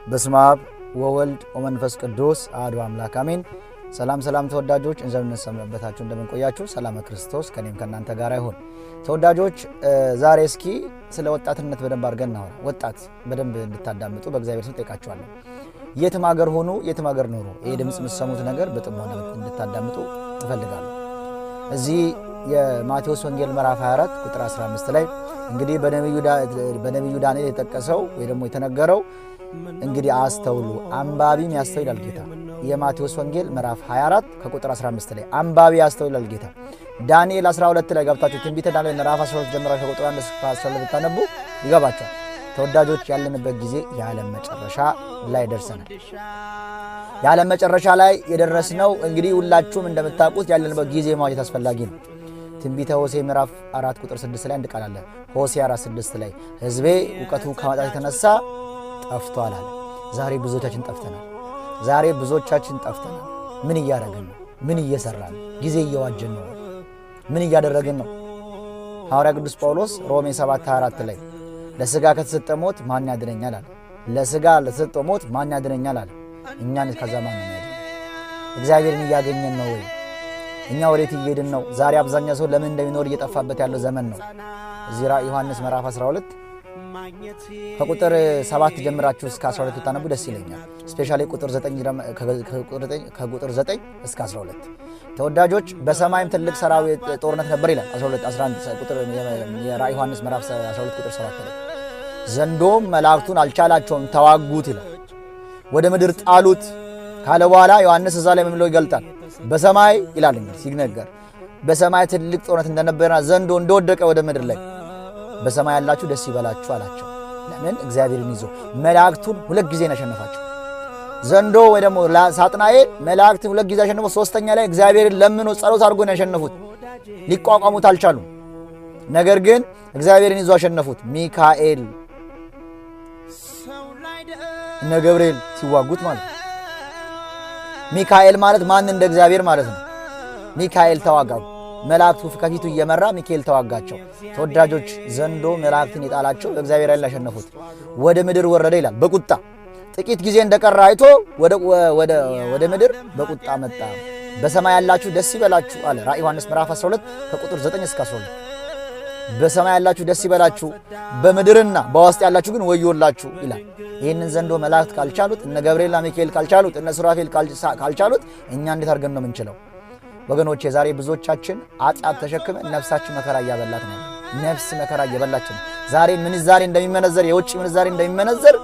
በስመ አብ ወወልድ ወመንፈስ ቅዱስ አሐዱ አምላክ አሜን። ሰላም ተወዳጆች እንደምን ሰነበታችሁ እንደምን ቆያችሁ? ሰላም ክርስቶስ ከኔም ከናንተ ጋር ይሁን። ተወዳጆች ዛሬ እስኪ ስለ ወጣትነት በደንብ አድርገን እናወራ። ወጣት በደንብ እንድታዳምጡ በእግዚአብሔር ስም ጠይቃችኋለሁ። የትም ሀገር ሆኑ የትም ሀገር ኖሩ ይሄ ድምጽ የምትሰሙት ነገር በጥሞና እንድታዳምጡ እፈልጋለሁ። እዚህ የማቴዎስ ወንጌል ምዕራፍ 24 ቁጥር 15 ላይ እንግዲህ በነብዩ ዳንኤል የተጠቀሰው ወይ ደግሞ የተነገረው እንግዲህ አስተውሉ አንባቢም ያስተውላል ጌታ። የማቴዎስ ወንጌል ምዕራፍ 24 ከቁጥር 15 ላይ አንባቢ ያስተውላል ጌታ። ዳንኤል 12 ላይ ገብታችሁ ትንቢተ ዳንኤል ምዕራፍ 12 ጀምራችሁ ከቁጥር 1 እስከ 12 ታነቡ ይገባችኋል። ተወዳጆች ያለንበት ጊዜ የዓለም መጨረሻ ላይ ደርሰናል። የዓለም መጨረሻ ላይ የደረስነው እንግዲህ ሁላችሁም እንደምታውቁት ያለንበት ጊዜ ማወቅ አስፈላጊ ነው። ትንቢተ ሆሴዕ ምዕራፍ 4 ቁጥር 6 ላይ እንቃል አለ። ሆሴዕ 4:6 ላይ ሕዝቤ ዕውቀቱ ከማጣት የተነሳ ጠፍቷል አለ። ዛሬ ብዙዎቻችን ጠፍተናል። ምን እያደረግን ነው? ምን እየሰራን ነው? ጊዜ እየዋጀን ነው? ምን እያደረግን ነው? ሐዋርያ ቅዱስ ጳውሎስ ሮሜ 7:24 ላይ ለሥጋ ከተሰጠ ሞት ማን ያድነኛል አለ። ለሥጋ ለተሰጠ ሞት ማን ያድነኛል አለ። እኛን ከዛ ማን ያድነኛል? እግዚአብሔርን እያገኘን ነው ወይ? እኛ ወዴት እየሄድን ነው? ዛሬ አብዛኛው ሰው ለምን እንደሚኖር እየጠፋበት ያለው ዘመን ነው። እዚህ ራዕየ ዮሐንስ ምዕራፍ 12 ከቁጥር 7 ጀምራችሁ እስከ 12 ታነቡ ደስ ይለኛል። ስፔሻሊ ቁጥር 9 እስከ 12 ተወዳጆች በሰማይም ትልቅ ሰራዊት ጦርነት ነበር ይላል። 11 ቁጥር የራዕየ ዮሐንስ ምዕራፍ 12 ቁጥር 7 ላይ ዘንዶም መላእክቱን አልቻላቸውም ተዋጉት ይላል። ወደ ምድር ጣሉት ካለ በኋላ ዮሐንስ እዛ ላይ ምን ብሎ ይገልጣል? በሰማይ ይላል እንግዲህ ሲነገር በሰማይ ትልቅ ጦርነት እንደነበረና ዘንዶ እንደወደቀ ወደ ምድር ላይ በሰማይ ያላችሁ ደስ ይበላችሁ አላቸው። ለምን? እግዚአብሔርን ይዞ መላእክቱን ሁለት ጊዜ ነው ያሸነፋቸው። ዘንዶ ወይ ደግሞ ሳጥናኤል መላእክቱን ሁለት ጊዜ ያሸነፈው፣ ሶስተኛ ላይ እግዚአብሔርን ለምኖ ጸሎት አድርጎ ነው ያሸነፉት። ሊቋቋሙት አልቻሉም። ነገር ግን እግዚአብሔርን ይዞ አሸነፉት። ሚካኤል እነ ገብርኤል ሲዋጉት ማለት ነው። ሚካኤል ማለት ማን? እንደ እግዚአብሔር ማለት ነው። ሚካኤል ተዋጋው። መላእክቱ ከፊቱ እየመራ ሚካኤል ተዋጋቸው። ተወዳጆች ዘንዶ መላእክትን የጣላቸው እግዚአብሔር ላይ ያሸነፉት ወደ ምድር ወረደ ይላል። በቁጣ ጥቂት ጊዜ እንደቀረ አይቶ ወደ ምድር በቁጣ መጣ። በሰማይ ያላችሁ ደስ ይበላችሁ አለ ራዕየ ዮሐንስ ምዕራፍ 12 ከቁጥር 9 እስከ 12 በሰማይ ያላችሁ ደስ ይበላችሁ፣ በምድርና በውስጥ ያላችሁ ግን ወዮላችሁ ይላል። ይህንን ዘንዶ መላእክት ካልቻሉት፣ እነ ገብርኤልና ሚካኤል ካልቻሉት፣ እነ ሱራፌል ካልቻሉት እኛ እንዴት አድርገን ነው የምንችለው? ወገኖቼ ዛሬ ብዙዎቻችን ኃጢአት ተሸክመን ነፍሳችን መከራ እያበላት ነው። ነፍስ መከራ እየበላች ነው። ዛሬ ምንዛሬ እንደሚመነዘር የውጭ ምንዛሬ እንደሚመነዘር